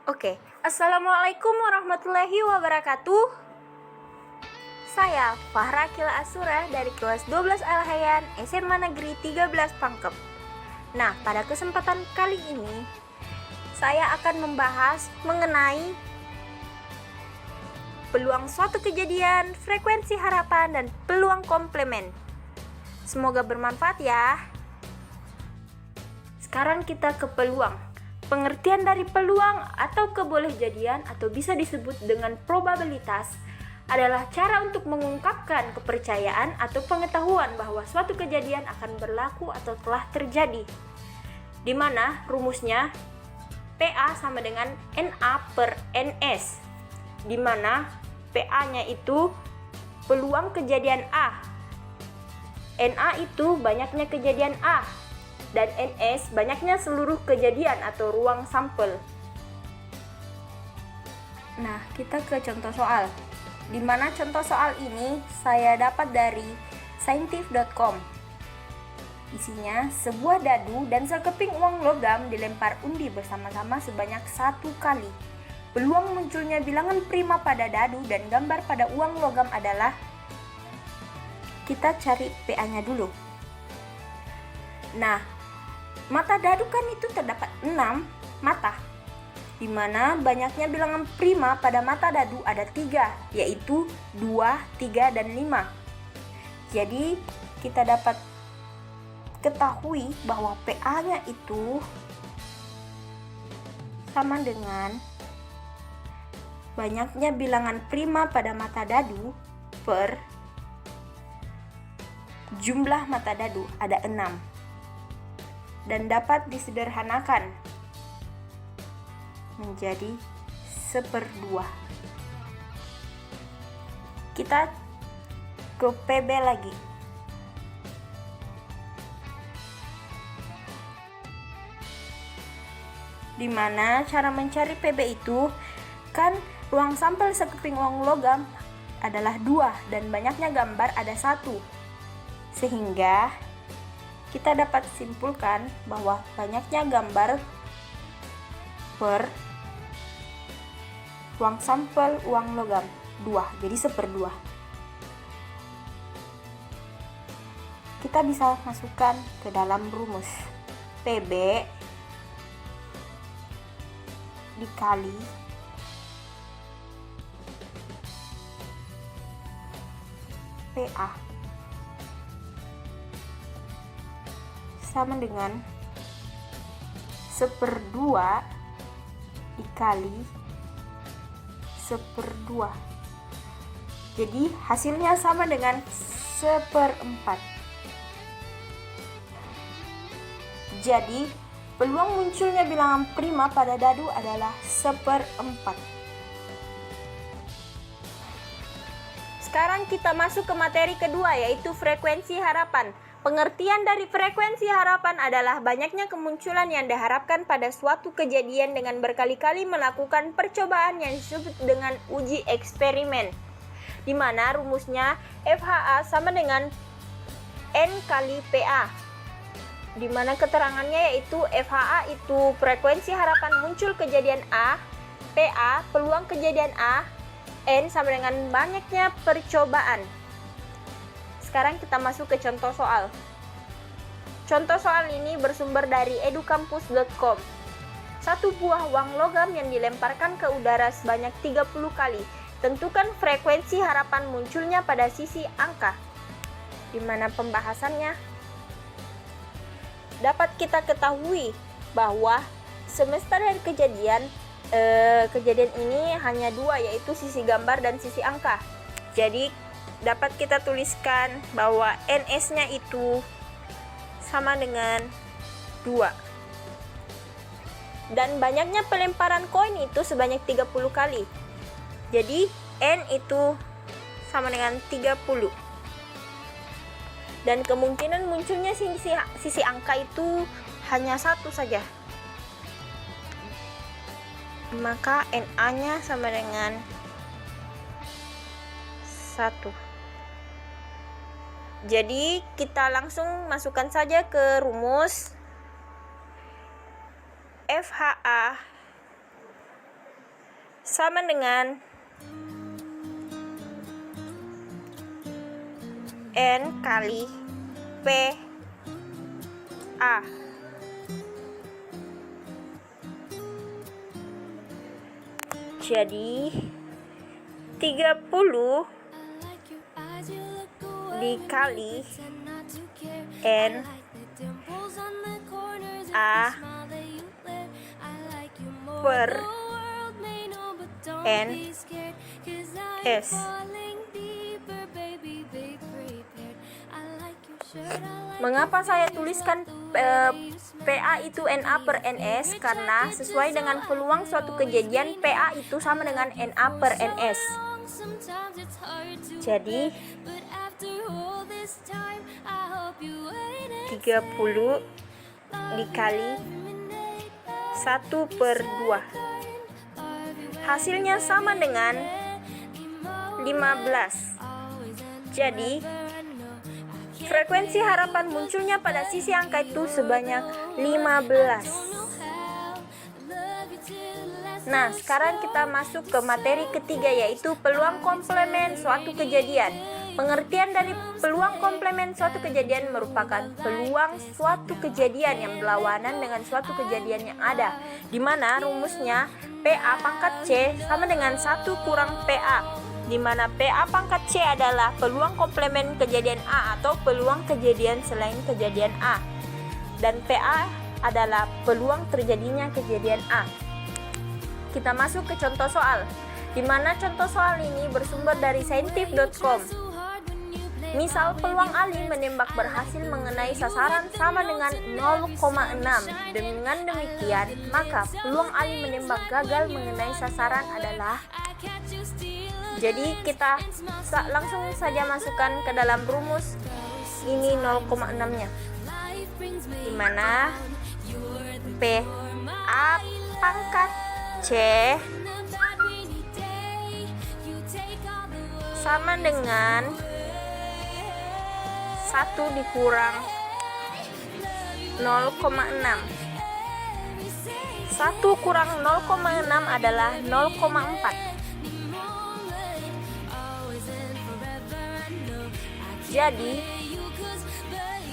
Oke, Assalamualaikum warahmatullahi wabarakatuh. Saya Fahra Kila Asura dari kelas 12 Al-Hayan SMA Negeri 13 Pangkep. Nah, pada kesempatan kali ini saya akan membahas mengenai peluang suatu kejadian, frekuensi harapan, dan peluang komplement. Semoga bermanfaat ya. Sekarang kita ke peluang. Pengertian dari peluang atau kebolehjadian atau bisa disebut dengan probabilitas adalah cara untuk mengungkapkan kepercayaan atau pengetahuan bahwa suatu kejadian akan berlaku atau telah terjadi, di mana rumusnya PA sama dengan NA per NS, di mana PA-nya itu peluang kejadian A, NA itu banyaknya kejadian A, dan NS banyaknya seluruh kejadian atau ruang sampel. Nah, kita ke contoh soal. Di mana contoh soal ini saya dapat dari scientific.com. Isinya, sebuah dadu dan sekeping uang logam dilempar undi bersama-sama sebanyak 1 kali. Peluang munculnya bilangan prima pada dadu dan gambar pada uang logam adalah, kita cari PA-nya dulu. Nah, mata dadu kan itu terdapat 6 mata, di mana banyaknya bilangan prima pada mata dadu ada 3, yaitu 2, 3, dan 5. Jadi kita dapat ketahui bahwa PA-nya itu sama dengan banyaknya bilangan prima pada mata dadu per jumlah mata dadu ada 6. Dan dapat disederhanakan menjadi 1/2. Kita ke PB lagi. Dimana cara mencari PB itu kan ruang sampel sekeping uang logam adalah 2 dan banyaknya gambar ada 1, sehingga kita dapat simpulkan bahwa banyaknya gambar per ruang sampel uang logam 2, jadi 1/2. Kita bisa masukkan ke dalam rumus PB dikali PA sama dengan 1/2 dikali 1/2. Jadi hasilnya sama dengan 1/4. Jadi peluang munculnya bilangan prima pada dadu adalah 1/4. Sekarang kita masuk ke materi kedua, yaitu frekuensi harapan. Pengertian dari frekuensi harapan adalah banyaknya kemunculan yang diharapkan pada suatu kejadian dengan berkali-kali melakukan percobaan yang disebut dengan uji eksperimen, di mana rumusnya FHA sama dengan N kali PA, di mana keterangannya yaitu FHA itu frekuensi harapan muncul kejadian A, PA peluang kejadian A, N sama dengan banyaknya percobaan. Sekarang kita masuk ke contoh soal. Contoh soal ini bersumber dari educampus.com. Satu buah uang logam yang dilemparkan ke udara sebanyak 30 kali. Tentukan frekuensi harapan munculnya pada sisi angka. Di mana pembahasannya dapat kita ketahui bahwa semesta dari kejadian ini hanya 2, yaitu sisi gambar dan sisi angka. Jadi dapat kita tuliskan bahwa NS-nya itu sama dengan 2. Dan banyaknya pelemparan koin itu sebanyak 30 kali. Jadi N itu sama dengan 30. Dan kemungkinan munculnya sisi angka itu hanya 1 saja. Maka NA-nya sama dengan 1. Jadi kita langsung masukkan saja ke rumus FHA sama dengan N kali PA. Jadi 30 dikali N A per N S. Mengapa saya tuliskan PA itu NA per NS? Karena sesuai dengan peluang suatu kejadian, PA itu sama dengan NA per NS. Jadi 30 dikali 1 per 2. Hasilnya sama dengan 15. Jadi frekuensi harapan munculnya pada sisi angka itu sebanyak 15. Nah, sekarang kita masuk ke materi ketiga, yaitu peluang komplement suatu kejadian. Pengertian dari peluang komplement suatu kejadian merupakan peluang suatu kejadian yang berlawanan dengan suatu kejadian yang ada, di mana rumusnya PA pangkat C sama dengan 1 kurang PA, di mana PA pangkat C adalah peluang komplement kejadian A atau peluang kejadian selain kejadian A, dan PA adalah peluang terjadinya kejadian A. Kita masuk ke contoh soal, di mana contoh soal ini bersumber dari scientific.com. Misal peluang Ali menembak berhasil mengenai sasaran sama dengan 0,6. Dengan demikian, maka peluang Ali menembak gagal mengenai sasaran adalah. Jadi kita langsung saja masukkan ke dalam rumus ini 0,6-nya. Di mana PA pangkat C sama dengan 1 dikurang 0,6. 1 kurang 0,6 adalah 0,4. Jadi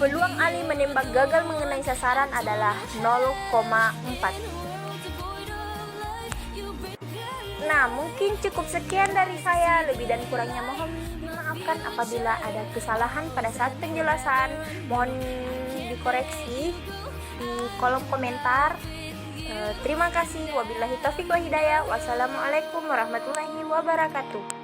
peluang Ali menembak gagal mengenai sasaran adalah 0,4. Nah, mungkin cukup sekian dari saya. Lebih dan kurangnya mohon dimaafkan apabila ada kesalahan pada saat penjelasan. Mohon dikoreksi di kolom komentar. Terima kasih. Wabillahi taufiq wa hidayah. Wassalamualaikum warahmatullahi wabarakatuh.